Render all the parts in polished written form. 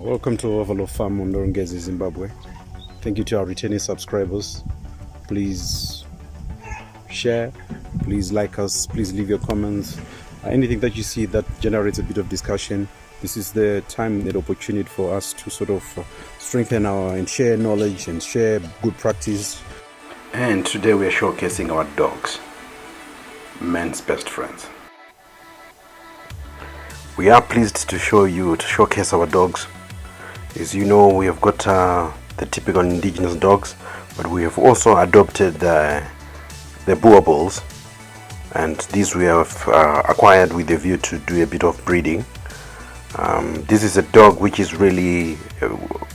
Welcome to Overlow Farm, Mhondoro-Ngezi, Zimbabwe. Thank you to our returning subscribers. Please share, please like us, please leave your comments. Anything that you see that generates a bit of discussion, this is the time and opportunity for us to sort of strengthen and share knowledge and share good practice. And today we are showcasing our dogs, men's best friends. We are pleased to showcase our dogs. As you know, we have got the typical indigenous dogs, but we have also adopted the Boer bulls, and these we have acquired with the view to do a bit of breeding. This is a dog which is really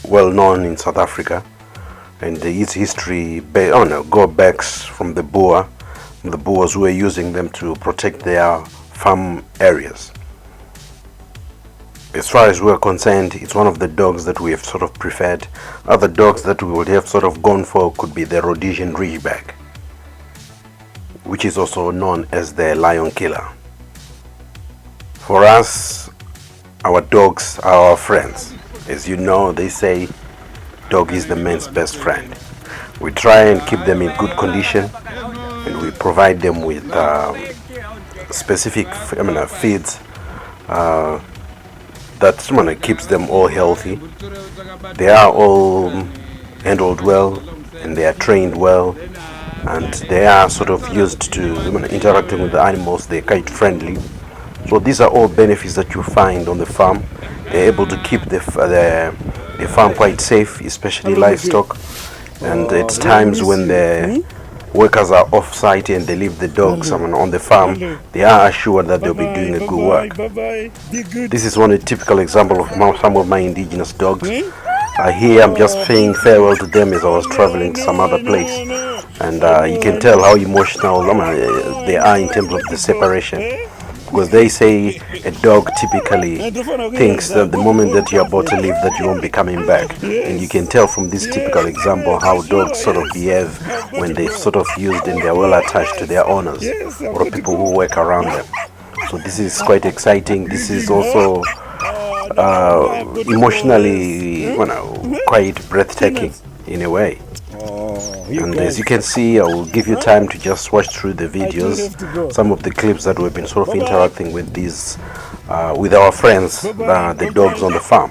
well known in South Africa, and its history go back from the Boers who were using them to protect their farm areas. As far as we're concerned, it's one of the dogs that we have sort of preferred. Other dogs that we would have sort of gone for could be the Rhodesian Ridgeback, which is also known as the lion killer. For us, our dogs are our friends. As you know, they say dog is the man's best friend. We try and keep them in good condition, and we provide them with specific feeds that keeps them all healthy. They are all handled well, and they are trained well, and they are sort of used to interacting with the animals. They're quite friendly. So these are all benefits that you find on the farm. They're able to keep the farm quite safe, especially livestock. And at times when the workers are off site and they leave the dogs on the farm, they are assured that they'll be doing a good work. This is one typical example of some of my indigenous dogs. Here I'm just saying farewell to them as I was traveling to some other place, and you can tell how emotional they are in terms of the separation, because they say a dog typically thinks that the moment that you're about to leave that you won't be coming back. And you can tell from this typical example how dogs sort of behave when they're sort of used and they're well attached to their owners or people who work around them. So this is quite exciting. This is also emotionally quite breathtaking in a way. And as you can see, I will give you time to just watch through the videos, some of the clips that we've been sort of interacting with these with our friends, the dogs on the farm.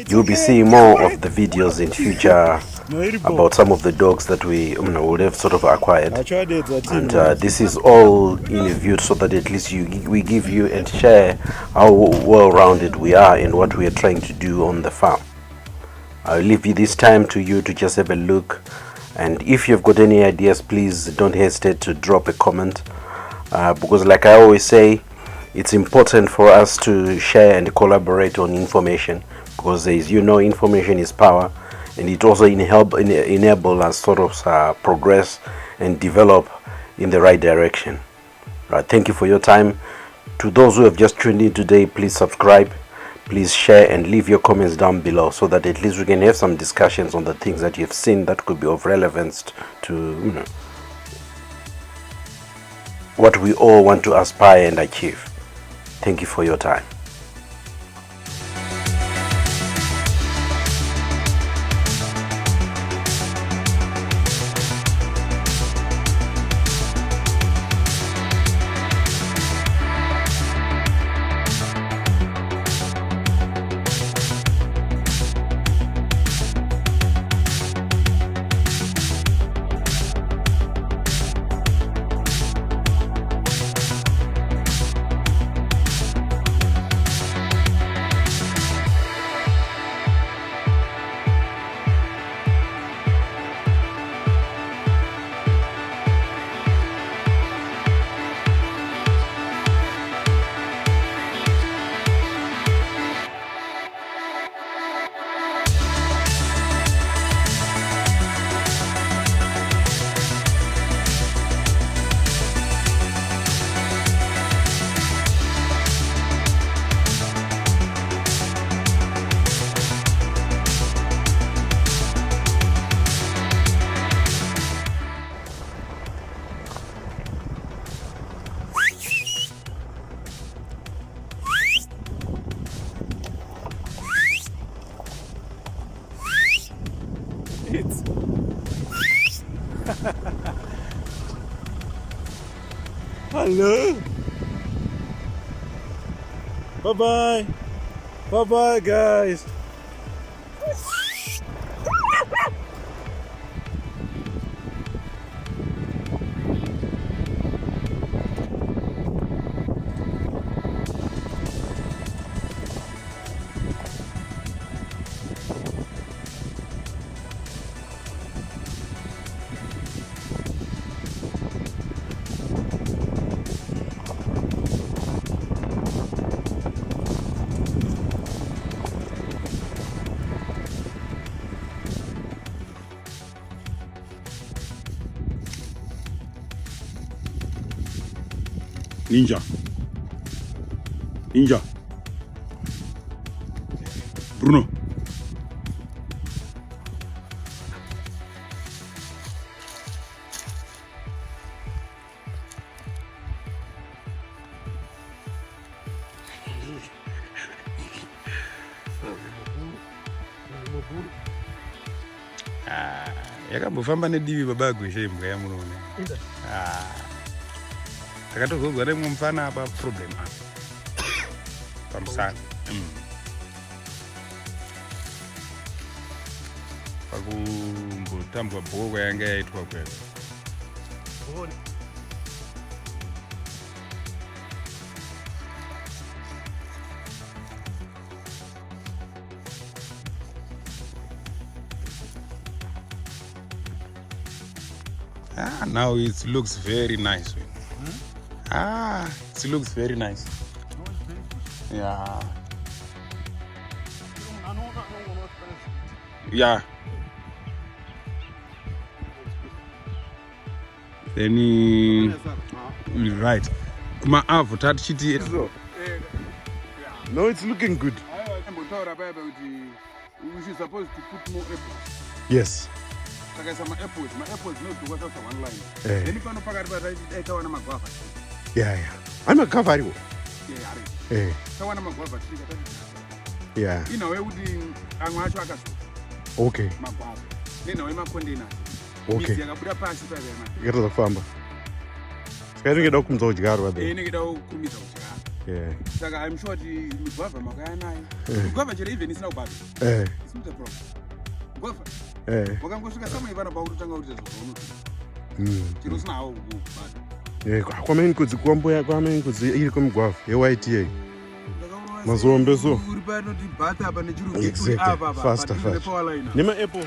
You'll be seeing more of the videos in future about some of the dogs that we would have sort of acquired. And this is all in a view so that at least we give you and share how well-rounded we are and what we are trying to do on the farm. I'll leave you this time to you to just have a look, and if you've got any ideas, please don't hesitate to drop a comment, because like I always say, it's important for us to share and collaborate on information, because as you know, information is power, and it also enable us sort of progress and develop in the right direction. Thank you for your time. To those who have just tuned in today, please subscribe, please share and leave your comments down below, so that at least we can have some discussions on the things that you've seen that could be of relevance to what we all want to aspire and achieve. Thank you for your time. Hello. Bye-bye. Bye-bye, guys. Ninja. Ninja. Bruno. Yakambofamba nedivi baba gweshe imbwa yamunoone. Takatozozwa remwe mufana apa problem apa. Pamusana. Pakumbotambwa bhoko yanga yaitwa kweko. Now it looks very nice. It looks very nice. Yeah. Yeah. Then right. No, it's looking good. We should supposed to put more apples. Yes. Some apples. My apples not to work out one line. Then you can pack it. Yeah. I'm a cover. Yeah. Yeah. You know, I would okay. Okay. Get to the farmer. Getting it open to Garwa. Yeah. I'm sure the government even is no bad. It's not a problem. Kwameni kudzikwamboya kwameni kudzi iri kumugwavha yeYTA mazombe so exactly faster nema apples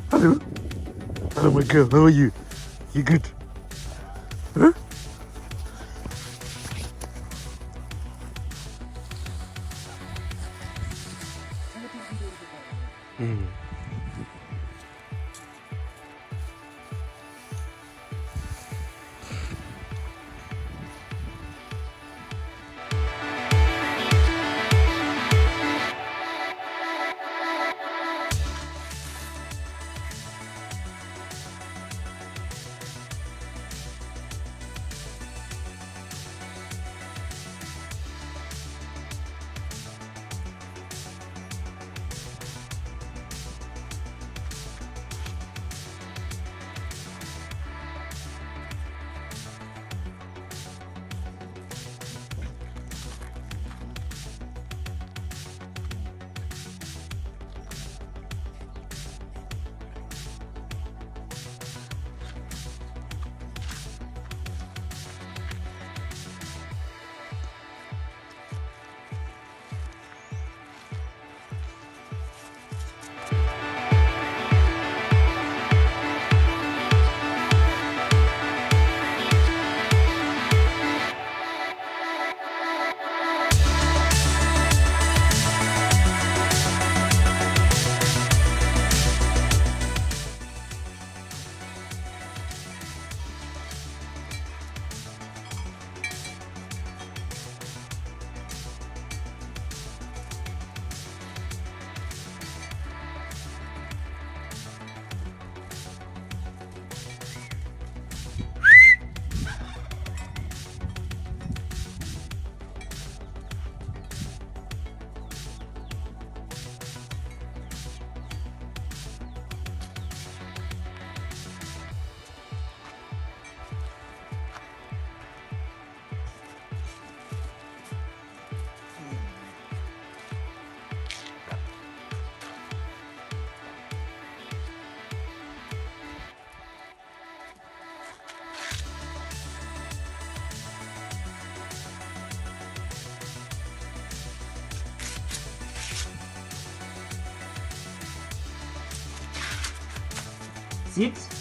Hello. Hello, my girl. How are you? You good? Huh? seat